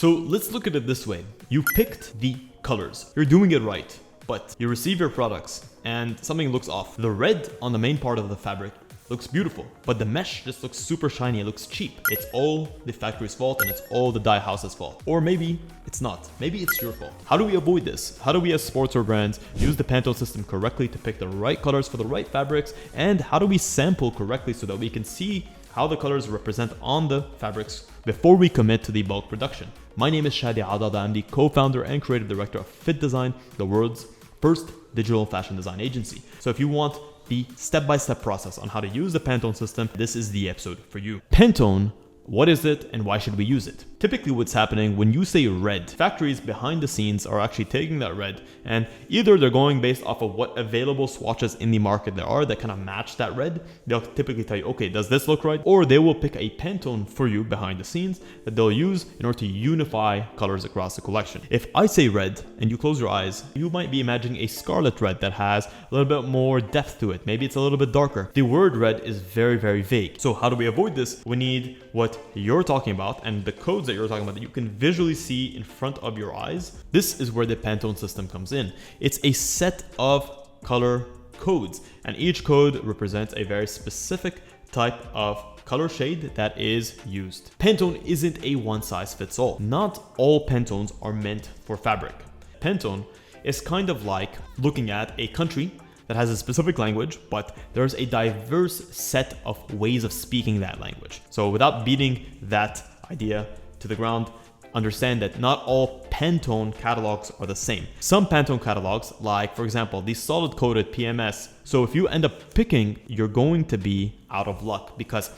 So let's look at it this way. You picked the colors. You're doing it right, but you receive your products and something looks off. The red on the main part of the fabric looks beautiful, but the mesh just looks super shiny. It looks cheap. It's all the factory's fault and it's all the dye house's fault. Or maybe it's not. Maybe it's your fault. How do we avoid this? How do we as sportswear brands use the Pantone system correctly to pick the right colors for the right fabrics? And how do we sample correctly so that we can see how the colors represent on the fabrics before we commit to the bulk production? My name is Shadi. I'm the co-founder and creative director of FittDesign, the world's first digital fashion design agency. So if you want the step-by-step process on how to use the Pantone system, this is the episode for you. Pantone, what is it and why should we use it? Typically what's happening when you say red, factories behind the scenes are actually taking that red and either they're going based off of what available swatches in the market there are that kind of match that red. They'll typically tell you, okay, does this look right? Or they will pick a Pantone for you behind the scenes that they'll use in order to unify colors across the collection. If I say red and you close your eyes, you might be imagining a scarlet red that has a little bit more depth to it. Maybe it's a little bit darker. The word red is very, very vague. So how do we avoid this? We need what you're talking about and the codes that you're talking about that you can visually see in front of your eyes. This is where the Pantone system comes in. It's a set of color codes and each code represents a very specific type of color shade that is used. Pantone isn't a one size fits all. Not all Pantones are meant for fabric. Pantone is kind of like looking at a country that has a specific language, but there's a diverse set of ways of speaking that language. So without beating that idea to the ground, understand that not all Pantone catalogs are the same. Some Pantone catalogs, like for example, the solid coated PMS. So if you end up picking, you're going to be out of luck because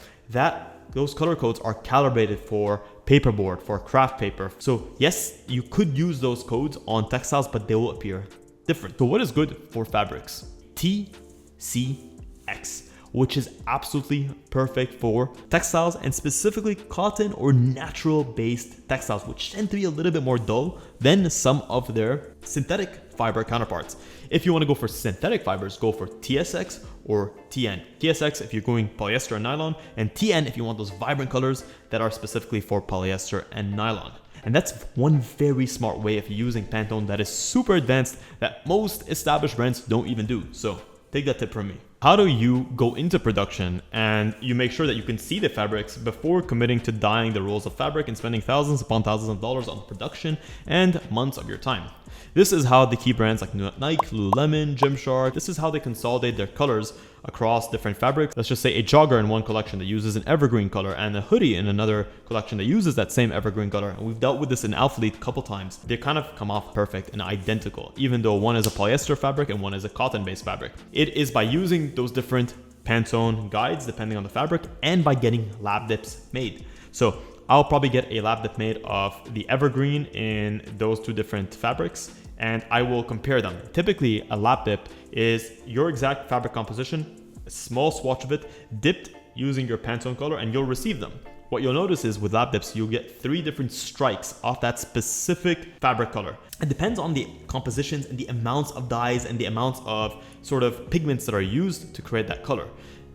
those color codes are calibrated for paperboard, for craft paper. So yes, you could use those codes on textiles, but they will appear different. So what is good for fabrics? TCX, which is absolutely perfect for textiles and specifically cotton or natural based textiles, which tend to be a little bit more dull than some of their synthetic fiber counterparts. If you want to go for synthetic fibers, go for TSX or TN. TSX if you're going polyester and nylon, and TN if you want those vibrant colors that are specifically for polyester and nylon. And that's one very smart way of using Pantone that is super advanced that most established brands don't even do. So take that tip from me. How do you go into production and you make sure that you can see the fabrics before committing to dyeing the rolls of fabric and spending thousands upon thousands of dollars on production and months of your time? This is how the key brands like Nike, Lululemon, Gymshark, this is how they consolidate their colors across different fabrics. Let's just say a jogger in one collection that uses an evergreen color and a hoodie in another collection that uses that same evergreen color. And we've dealt with this in Alphalete a couple times. They kind of come off perfect and identical, even though one is a polyester fabric and one is a cotton-based fabric. It is by using those different Pantone guides depending on the fabric and by getting lab dips made. So I'll probably get a lab dip made of the evergreen in those two different fabrics and I will compare them. Typically, a lab dip is your exact fabric composition, a small swatch of it, dipped using your Pantone color, and you'll receive them. What you'll notice is with lab dips, you'll get 3 different strikes of that specific fabric color. It depends on the compositions and the amounts of dyes and the amounts of sort of pigments that are used to create that color.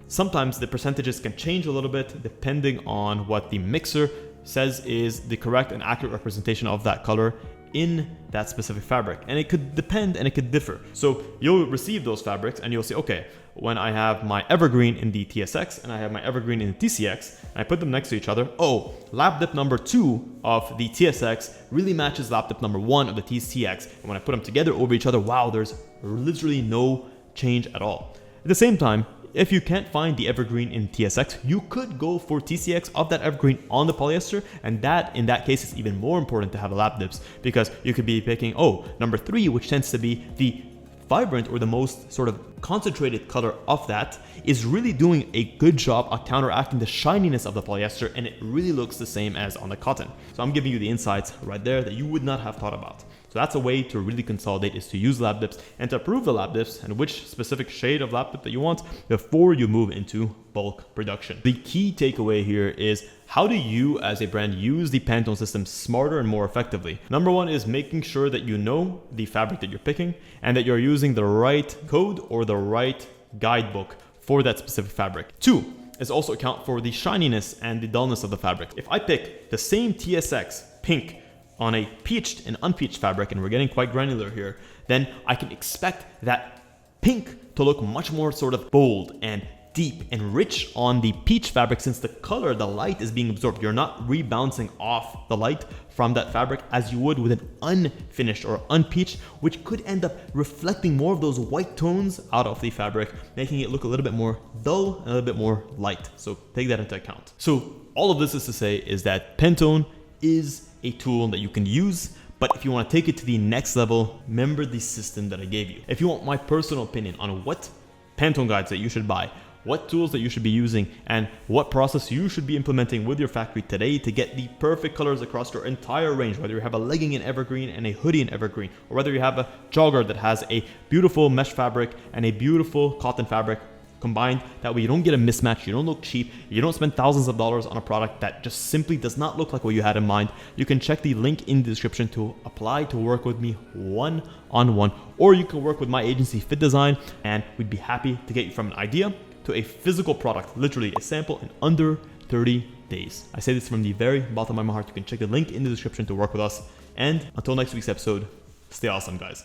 Sometimes the percentages can change a little bit depending on what the mixer says is the correct and accurate representation of that color in that specific fabric, and it could depend and it could differ. So you'll receive those fabrics and you'll say, okay, when I have my evergreen in the TSX and I have my evergreen in the TCX and I put them next to each other, oh, lab dip number 2 of the TSX really matches lab dip number 1 of the TCX, and when I put them together over each other, wow, there's literally no change at all. At the same time, if you can't find the evergreen in TSX, you could go for TCX of that evergreen on the polyester, and that in that case is even more important to have a lab dips because you could be picking, oh, number 3, which tends to be the vibrant or the most sort of concentrated color of that, is really doing a good job of counteracting the shininess of the polyester, and it really looks the same as on the cotton. So I'm giving you the insights right there that you would not have thought about. So that's a way to really consolidate, is to use lab dips and to approve the lab dips and which specific shade of lab dip that you want before you move into bulk production. The key takeaway here is, how do you as a brand use the Pantone system smarter and more effectively? Number 1 is making sure that you know the fabric that you're picking and that you're using the right code or the right guidebook for that specific fabric. 2 is also account for the shininess and the dullness of the fabric. If I pick the same TSX pink on a peached and unpeached fabric, and we're getting quite granular here, then I can expect that pink to look much more sort of bold and deep and rich on the peach fabric, since the color, the light is being absorbed. You're not rebouncing off the light from that fabric as you would with an unfinished or unpeached, which could end up reflecting more of those white tones out of the fabric, making it look a little bit more dull and a little bit more light. So take that into account. So all of this is to say is that Pantone is a tool that you can use, but if you want to take it to the next level, remember the system that I gave you. If you want my personal opinion on what Pantone guides that you should buy, what tools that you should be using, and what process you should be implementing with your factory today to get the perfect colors across your entire range, whether you have a legging in evergreen and a hoodie in evergreen, or whether you have a jogger that has a beautiful mesh fabric and a beautiful cotton fabric combined. That way you don't get a mismatch, you don't look cheap, you don't spend thousands of dollars on a product that just simply does not look like what you had in mind. You can check the link in the description to apply to work with me one-on-one, or you can work with my agency FittDesign, and we'd be happy to get you from an idea to a physical product, literally a sample in under 30 days. I say this from the very bottom of my heart. You can check the link in the description to work with us. And until next week's episode, stay awesome, guys.